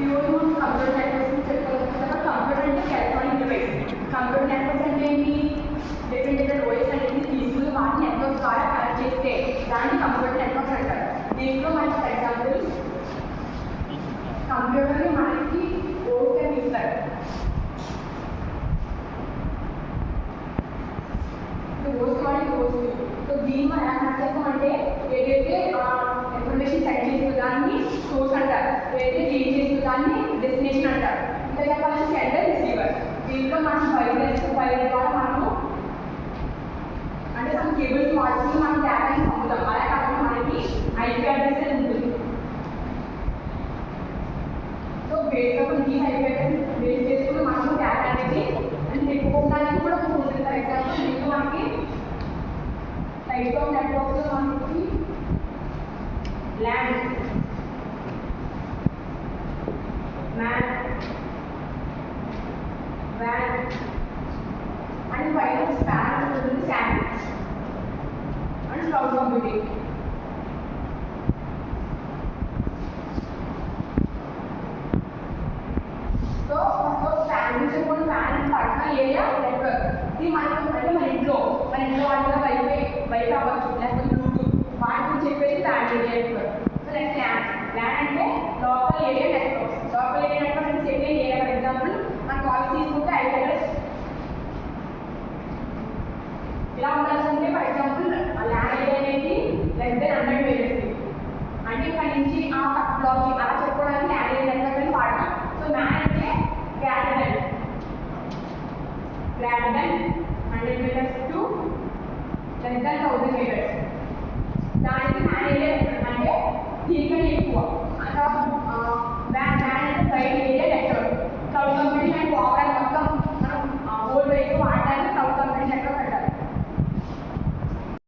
ఈరోజు మనం computer networks గురించి చెప్పుకోవాలి. కంప్యూటర్ అంటే ఎలక్ట్రానిక్ డివైస్. కంప్యూటర్ నెట్వర్క్స్ అంటే ఏంటి? డిఫరెంట్ డిఫరెంట్ ఓఎస్ అనేది తీసుకుని వాటి నెట్వర్క్ ద్వారా కనెక్ట్ చేస్తే దాన్ని కంప్యూటర్ నెట్వర్క్స్ అంటారు. దీంట్లో మనకి ఫర్ ఎగ్జాంపుల్ కంప్యూటర్ని మనకి ఓస్ అని ఇస్తారు. ఓస్ వాడి ఓస్. సో దీన్ని మనం ఎలా కనెక్ట్ చేస్తామంటే ఏదైతే ఇన్ఫర్మేషన్ సెట్ చేసిన దాన్ని సోర్స్ అంటారు, ఏదైతే రీడ్ చేసిన దాన్ని డెస్టినేషన్ అంటారు. ఇంకా చెప్పాలంటే సెండర్ రిసీవర్. దీంట్లో మనం వైర్ ద్వారా మనము అంటే some కేబుల్స్ వాడుకుని మనం డేటాని పంపుతాం. అలా కాకుండా మనకి ఐపీ అడ్రస్ అనేది ఉంటుంది. సో బేస్డ్ ఈ ఐపీ అడ్రస్ బేస్ చేసుకుని మనము డేటా అనేది అంటే పెట్టుకోవడానికి కూడా ఉంటుంది. ఫర్ ఎగ్జాంపుల్ దీంట్లో మనకి టైప్ ఆఫ్ నెట్వర్క్స్ మనకి ల్యాన్, మ్యాన్, వ్యాన్ అండ్ పైన స్పాన్ ఉంటుంది, San and cloud computing. So first span నుంచి కూడా వ్యాన్ పర్సనల్ ఏరియా నెట్వర్క్. ఇది మనకి అంటే మన ఇంట్లో వాటిలో వైఫై అవ్వచ్చు, లేకపోతే బ్లూటూత్ వాటి గురించి చెప్పేది వ్యాన్ area network. So next LAN అంటే local area network. Local area network అంటే సెకండ్ ఏరియా. ఫర్ ఎగ్జాంపుల్ మన కాలేజ్ తీసుకుంటే ఐపీ అడ్రస్ ఇలా ఉండాల్సింటే ఫర్ ఎగ్జాంపుల్ ల్యాన్ ఏరియా అనేది లెస్ దెన్ 100 మీటర్స్. అంటే ఇక్కడ నుంచి ఆ పక్క బ్లాక్కి అలా చెప్పుకోవడానికి ల్యాన్ ఏరియా నెట్వర్క్ అని వాడతాం. సో మ్యాన్ అంటే greater than 100 meters to less than 1000 meters. దానికి మ్యాన్ ఏరియా అంటే దీనికన్నా ఎక్కువ.